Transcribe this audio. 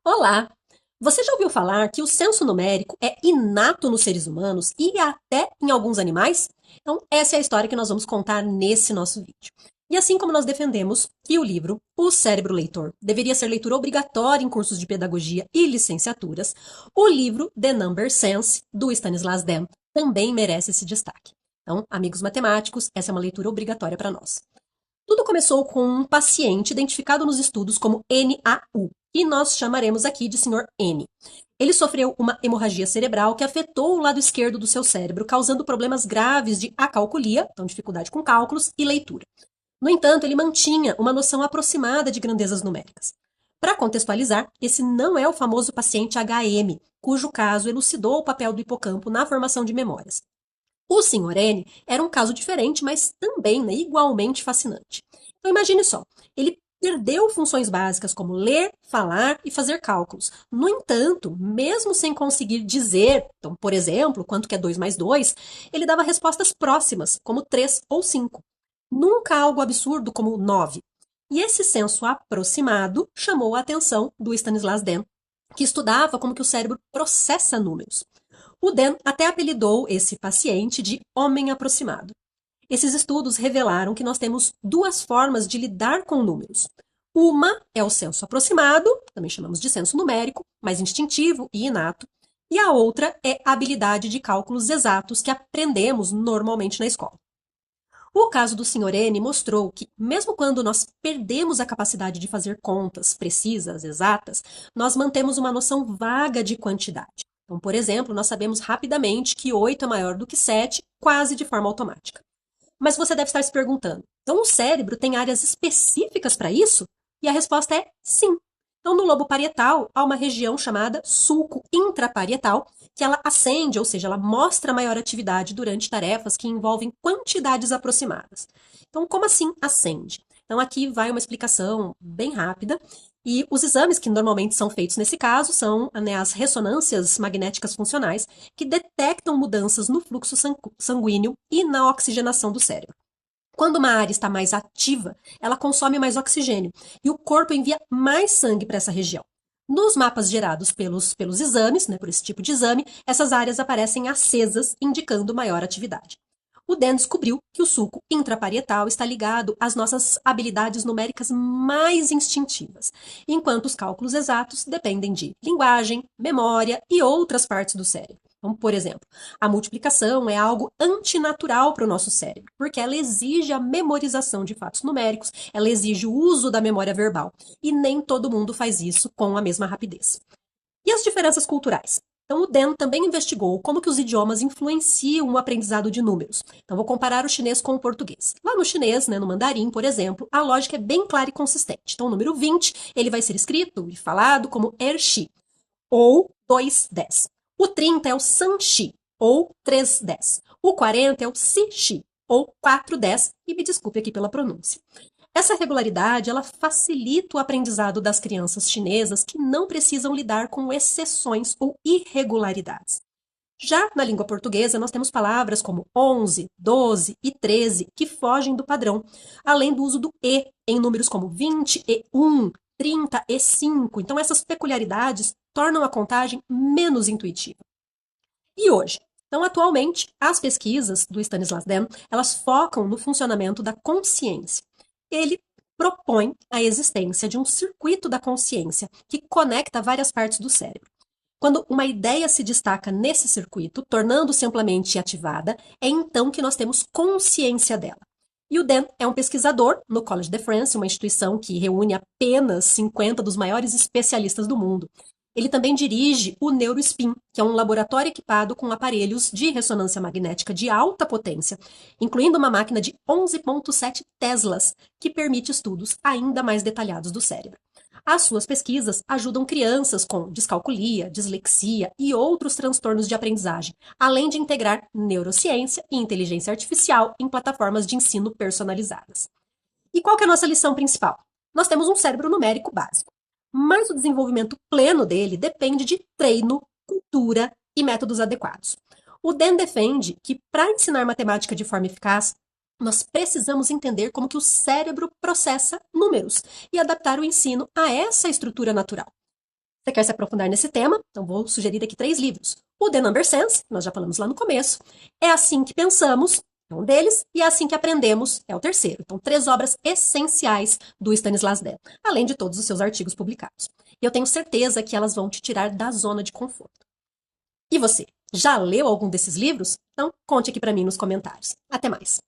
Olá! Você já ouviu falar que o senso numérico é inato nos seres humanos e até em alguns animais? Então, essa é a história que nós vamos contar nesse nosso vídeo. E assim como nós defendemos que o livro O Cérebro Leitor deveria ser leitura obrigatória em cursos de pedagogia e licenciaturas, o livro The Number Sense, do Stanislas Dem, também merece esse destaque. Então, amigos matemáticos, essa é uma leitura obrigatória para nós. Tudo começou com um paciente identificado nos estudos como NAU, e nós chamaremos aqui de Sr. N. Ele sofreu uma hemorragia cerebral que afetou o lado esquerdo do seu cérebro, causando problemas graves de acalculia, então dificuldade com cálculos, e leitura. No entanto, ele mantinha uma noção aproximada de grandezas numéricas. Para contextualizar, esse não é o famoso paciente HM, cujo caso elucidou o papel do hipocampo na formação de memórias. O Sr. N era um caso diferente, mas também igualmente fascinante. Então imagine só, ele perdeu funções básicas como ler, falar e fazer cálculos. No entanto, mesmo sem conseguir dizer, então, por exemplo, quanto que é 2 mais 2, ele dava respostas próximas, como 3 ou 5. Nunca algo absurdo como 9. E esse senso aproximado chamou a atenção do Stanislas Dem, que estudava como que o cérebro processa números. O Dan até apelidou esse paciente de homem aproximado. Esses estudos revelaram que nós temos duas formas de lidar com números. Uma é o senso aproximado, também chamamos de senso numérico, mais instintivo e inato, e a outra é a habilidade de cálculos exatos que aprendemos normalmente na escola. O caso do Sr. N mostrou que, mesmo quando nós perdemos a capacidade de fazer contas precisas, exatas, nós mantemos uma noção vaga de quantidade. Então, por exemplo, nós sabemos rapidamente que 8 é maior do que 7, quase de forma automática. Mas você deve estar se perguntando: então o cérebro tem áreas específicas para isso? E a resposta é sim. Então, no lobo parietal, há uma região chamada sulco intraparietal, que ela acende, ou seja, ela mostra maior atividade durante tarefas que envolvem quantidades aproximadas. Então, como assim acende? Então, aqui vai uma explicação bem rápida. E os exames que normalmente são feitos nesse caso são, né, as ressonâncias magnéticas funcionais, que detectam mudanças no fluxo sanguíneo e na oxigenação do cérebro. Quando uma área está mais ativa, ela consome mais oxigênio e o corpo envia mais sangue para essa região. Nos mapas gerados pelos exames, né, por esse tipo de exame, essas áreas aparecem acesas, indicando maior atividade. O Dan descobriu que o sulco intraparietal está ligado às nossas habilidades numéricas mais instintivas, enquanto os cálculos exatos dependem de linguagem, memória e outras partes do cérebro. Então, por exemplo, a multiplicação é algo antinatural para o nosso cérebro, porque ela exige a memorização de fatos numéricos, ela exige o uso da memória verbal, e nem todo mundo faz isso com a mesma rapidez. E as diferenças culturais? Então, o Dan também investigou como que os idiomas influenciam o aprendizado de números. Então, vou comparar o chinês com o português. Lá no chinês, né, no mandarim, por exemplo, a lógica é bem clara e consistente. Então, o número 20, ele vai ser escrito e falado como ershi, ou 210. O 30 é o sanshi, ou 310. O 40 é o sishi, ou 410, e me desculpe aqui pela pronúncia. Essa regularidade, ela facilita o aprendizado das crianças chinesas que não precisam lidar com exceções ou irregularidades. Já na língua portuguesa, nós temos palavras como 11, 12 e 13 que fogem do padrão, além do uso do e em números como 20 e 1, 30 e 5. Então, essas peculiaridades tornam a contagem menos intuitiva. E hoje? Então, atualmente, as pesquisas do Stanislas Dem, elas focam no funcionamento da consciência. Ele propõe a existência de um circuito da consciência que conecta várias partes do cérebro. Quando uma ideia se destaca nesse circuito, tornando-se amplamente ativada, é então que nós temos consciência dela. E o Dan é um pesquisador no Collège de France, uma instituição que reúne apenas 50 dos maiores especialistas do mundo. Ele também dirige o NeuroSpin, que é um laboratório equipado com aparelhos de ressonância magnética de alta potência, incluindo uma máquina de 11,7 Teslas, que permite estudos ainda mais detalhados do cérebro. As suas pesquisas ajudam crianças com descalculia, dislexia e outros transtornos de aprendizagem, além de integrar neurociência e inteligência artificial em plataformas de ensino personalizadas. E qual que é a nossa lição principal? Nós temos um cérebro numérico básico, mas o desenvolvimento pleno dele depende de treino, cultura e métodos adequados. O Dan defende que, para ensinar matemática de forma eficaz, nós precisamos entender como que o cérebro processa números e adaptar o ensino a essa estrutura natural. Você quer se aprofundar nesse tema? Então vou sugerir aqui 3 livros. O The Number Sense, que nós já falamos lá no começo. É Assim que Pensamos, é um deles. E É Assim que Aprendemos, é o terceiro. Então, 3 obras essenciais do Stanislas Lem, além de todos os seus artigos publicados. E eu tenho certeza que elas vão te tirar da zona de conforto. E você, já leu algum desses livros? Então, conte aqui para mim nos comentários. Até mais!